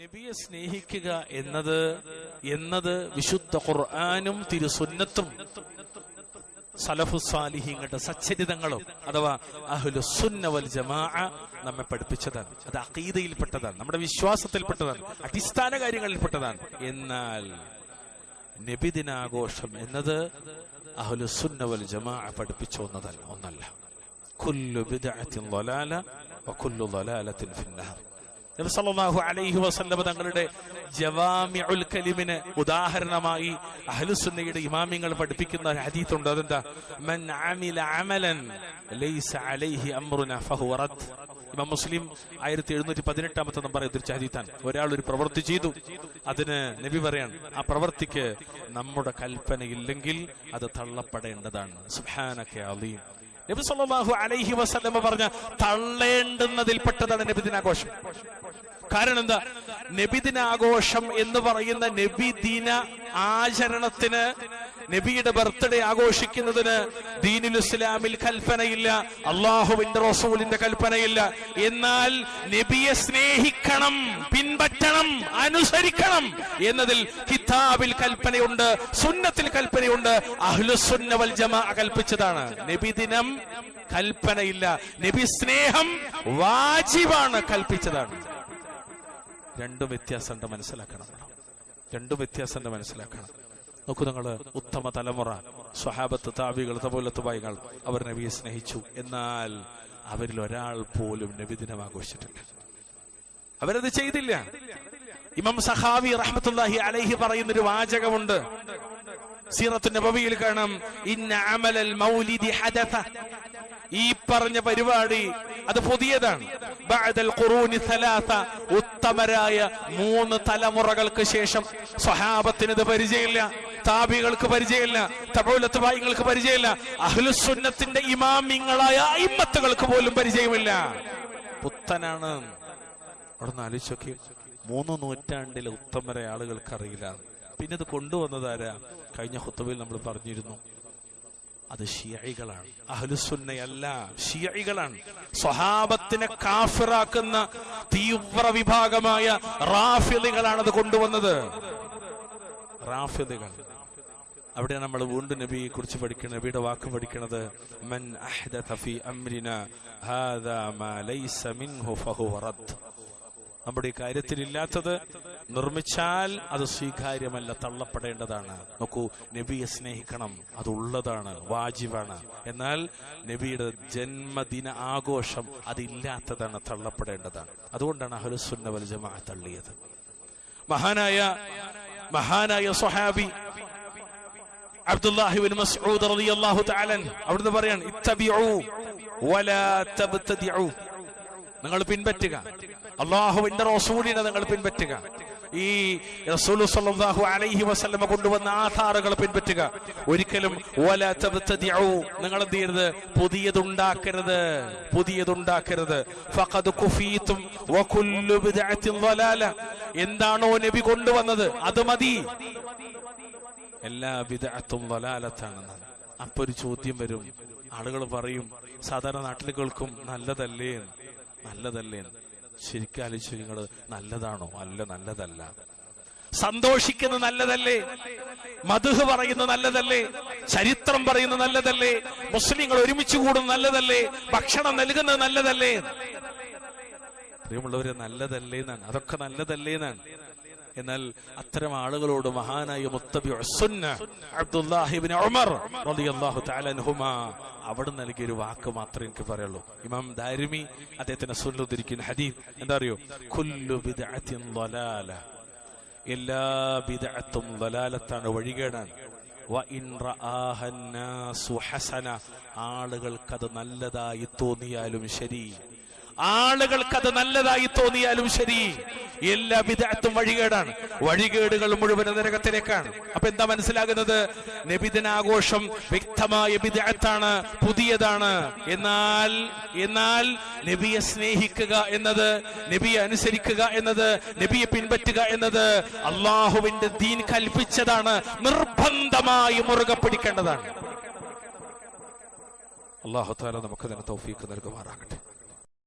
നബിയെ സ്നേഹിക്കുക എന്നത് വിശുദ്ധ ഖുർആനും തിരുസുന്നത്തും സലഫു സാലിഹീങ്ങളുടെ സച്ചരിതങ്ങളും അഥവാ അഹ്ലുസുന്ന വൽ ജമാഅ നമ്മെ പഠിപ്പിച്ചതാണ്. അത് അഖീദയിൽപ്പെട്ടതാണ്, നമ്മുടെ വിശ്വാസത്തിൽപ്പെട്ടതാണ്, അടിസ്ഥാന കാര്യങ്ങളിൽപ്പെട്ടതാണ്. എന്നാൽ നബിദിനാഘോഷം എന്നത് അഹ്ലുസുന്ന വൽ ജമാഅ പഠിപ്പിച്ച ഒന്നല്ല. കുല്ലു ബിദ്അത്തിൻ ളലാല വകുല്ലു ളലാലത്തിൻ ഫിന്നർ. നബി സല്ലല്ലാഹു അലൈഹി വസല്ലം തങ്ങളുടെ ജവാമിഉൽ കലിമിന് ഉദാഹരണമായി അഹ്ലുസുന്നയുടെ ഇമാമിങ്ങൾ പഠിപ്പിക്കുന്ന ഒരു ഹദീസ് ഉണ്ട്. അതെന്താ? മൻ അമില അമലൻ ലൈസ അലൈഹി അംറുനാ ഫഹുവ റദ്ദ്. ഇമാം മുസ്ലിം 1718 നമ്പർ ഉദ്ധരിച്ച ഹദീസാണ്. ഒരാൾ ഒരു പ്രവൃത്തി ചെയ്തു, അതിന് നബി പറയാണ് ആ പ്രവൃത്തിക്ക് നമ്മുടെ കൽപ്പനയില്ലെങ്കിൽ അത് തള്ളപ്പെടേണ്ടതാണ്. സുബ്ഹാനക അലീം. നബി സല്ലല്ലാഹു അലൈഹി വസല്ലം പറഞ്ഞ തള്ളേണ്ടുന്നതിൽപ്പെട്ടതാണ് നബിദിനാഘോഷം. കാരണം എന്താ? നബിദിനാഘോഷം എന്ന് പറയുന്ന നബിദിന ആചരണത്തിന്, നബിയുടെ ബർത്ത്ഡേ ആഘോഷിക്കുന്നതിന് ദീനുൽ ഇസ്ലാമിൽ കൽപ്പനയില്ല, അള്ളാഹുവിന്റെ റസൂലിന്റെ കൽപ്പനയില്ല. എന്നാൽ നബിയെ സ്നേഹിക്കണം, പിൻപറ്റണം, അനുസരിക്കണം എന്നതിൽ കിതാബിൽ കൽപ്പനയുണ്ട്, സുന്നത്തിൽ കൽപ്പനയുണ്ട്, അഹ്ലുസുന്ന വൽ ജമാഅ കൽപ്പിച്ചതാണ്. നബിദിനം കൽപ്പനയില്ല, നബി സ്നേഹം വാജിബാണ്, കൽപ്പിച്ചതാണ്. രണ്ടും വ്യത്യാസം മനസ്സിലാക്കണം. നോക്കൂ, നിങ്ങള് ഉത്തമ തലമുറ സ്വഹാബത്ത്, താബികൾ, തബൂലത്തുബായികൾ അവർ നബിയെ സ്നേഹിച്ചു. എന്നാൽ അവരിൽ ഒരാൾ പോലും നബിദിനം ആഘോഷിച്ചിട്ടില്ല, അവരത് ചെയ്തില്ല. ഇമാം സഖാവി റഹ്മത്തുള്ളാഹി അലൈഹി പറയുന്നൊരു വാചകമുണ്ട്, സീറത്തു നബവിയിൽ കാണാം, ഇന്ന അമലൽ മൗലിദി ഹദഥ. ഈ പറഞ്ഞ പരിപാടി അത് പുതിയതാണ്. ബഅദൽ ഖുറൂനി സലാസ, ഉത്തമരായ 3 തലമുറകൾക്ക് ശേഷം. സ്വഹാബത്തിന് ഇത് പരിചയമില്ല, താബികൾക്ക് പരിചയമില്ല, തബൂലത്തുബായികൾക്ക് പരിചയമില്ല, അഹ്ലുസുന്നത്തിന്റെ ഇമാമിങ്ങളായ അയിമ്മത്തുകൾക്ക് പോലും പരിചയമില്ല. പുത്തനാണ്. അവിടെ നിന്ന് ആലോചിച്ചൊക്കെ 3 നൂറ്റാണ്ടിലെ ഉത്തമരായ ആളുകൾക്ക് അറിയില്ല. പിന്നെ ഇത് കൊണ്ടുവന്നതാരാ? കഴിഞ്ഞ ഖുത്ബയിൽ നമ്മൾ പറഞ്ഞിരുന്നു, അത് ഷിയഈകളാണ്, അഹ്ലുസുന്നയല്ല, ഷിയഈകളാണ്. സ്വഹാബത്തിനെ കാഫിറാക്കുന്ന തീവ്ര വിഭാഗമായ റാഫിദികളാണ് അത് കൊണ്ടുവന്നത്. റാഫിദികൾ. അവിടെ നമ്മൾ വീണ്ടും നബിയെ കുറിച്ച് പഠിക്കണം, നബിയുടെ വാക്ക് പഠിക്കണത്, മൻ അഹ്ദഥ ഫീ അംരിനാ ഹാദാ മാ ലൈസ മിൻഹു ഫഹുവ റദ്ദ്. നമ്മുടെ ഈ കാര്യത്തിലില്ലാത്തത് നിർമ്മിച്ചാൽ അത് സ്വീകാര്യമല്ല, തള്ളപ്പെടേണ്ടതാണ്. നോക്കൂ, നബിയെ സ്നേഹിക്കണം, അതുള്ളതാണ്, വാജിബാണ്. എന്നാൽ നബിയുടെ ജന്മദിന ആഘോഷം അതില്ലാത്തതാണ്, തള്ളപ്പെടേണ്ടതാണ്. അതുകൊണ്ടാണ് അഹ്ലുസുന്ന വൽ ജമാഅ തള്ളിയത്. മഹാനായ സ്വഹാബി അബ്ദുല്ലാഹി ഇബ്നു മസ്ഊദ് റളിയല്ലാഹു തആല അവിടുന്ന് പറയാണ്, ഇത്തബിഉ വലാ തബ്തദിഉ. നിങ്ങൾ പിൻപറ്റുക, അള്ളാഹുവിന്റെ റസൂലിനെ നിങ്ങൾ പിൻപറ്റുക. ഈ റസൂൽ സല്ലല്ലാഹു അലൈഹി വസല്ലം കൊണ്ടുവന്ന ആധാറുകൾ പിൻപറ്റുക. ഒരിക്കലും വലാ തബ്തദിഉ, നിങ്ങൾ എന്ത് ചെയ്യരുത്? പുതിയതുണ്ടാക്കരുത്. ഫഖദ് കുഫീതും വകുല്ലു ബിദ്അത്തിൻ ളലാല. എന്താണോ നബി കൊണ്ടുവന്നത് അത് മതി, എല്ലാ ബിദ്അത്തും ളലാലത്താണെന്ന്. അപ്പൊ ഒരു ചോദ്യം വരും, ആളുകൾ പറയും, സാധാരണ നാട്ടിൽ കേൾക്കും, നല്ലതല്ലേ. ശരിക്കും ആലോചിച്ചു, നിങ്ങള് നല്ലതാണോ? അല്ല, നല്ലതല്ല. സന്തോഷിക്കുന്ന നല്ലതല്ലേ? മദ്ഹ് പറയുന്ന നല്ലതല്ലേ? ചരിത്രം പറയുന്ന നല്ലതല്ലേ? മുസ്ലിങ്ങൾ ഒരുമിച്ച് കൂടുന്ന നല്ലതല്ലേ? ഭക്ഷണം നൽകുന്നത് നല്ലതല്ലേ? പ്രിയമുള്ളവരെ, നല്ലതല്ലേ എന്നാണ്, അതൊക്കെ നല്ലതല്ലേ എന്നാണ്. എന്നാൽ അത്തരം ആളുകളോട് മഹാനായ മുത്തബിഉ സുന്ന അബ്ദുല്ലാഹി ഇബ്നു ഉമർ റളിയല്ലാഹു തആല അൻഹുമാ അവിടെ നൽകിയൊരു വാക്ക് മാത്രമേ എനിക്ക് പറയുള്ളൂ. ഇമാം ദാരിമി അദ്ദേഹത്തിന്റെ സുന്നത്തിൽ ഉദ്ധരിക്കുന്ന ഹദീസ് എന്താ അറിയോ? കുല്ലു ബിദ്അത്തിൻ ളലാല. എല്ലാ ബിദ്അത്തും ളലാലത്താണ്, വഴികേടാണ്. വ ഇൻ റആഹ അന്നാസു ഹസന. ആളുകൾക്കത് നല്ലതായി തോന്നിയാലും ശരി, എല്ലാ ബിദ്അത്തും വഴികേടാണ്. വഴികേടുകൾ മുഴുവൻ നരകത്തിലേക്കാണ്. അപ്പൊ എന്താ മനസ്സിലാകുന്നത്? നബിദിനാഘോഷം വ്യക്തമായ ബിദ്അത്താണ്, പുതിയതാണ്. എന്നാൽ നബിയെ സ്നേഹിക്കുക എന്നത്, നബിയെ അനുസരിക്കുക എന്നത്, നബിയെ പിൻപറ്റുക എന്നത് അള്ളാഹുവിന്റെ ദീൻ കൽപ്പിച്ചതാണ്, നിർബന്ധമായി മുറുകെ പിടിക്കേണ്ടതാണ്. അല്ലാഹു തആല നമുക്ക് തൗഫീഖ് നൽകുമാറാകട്ടെ.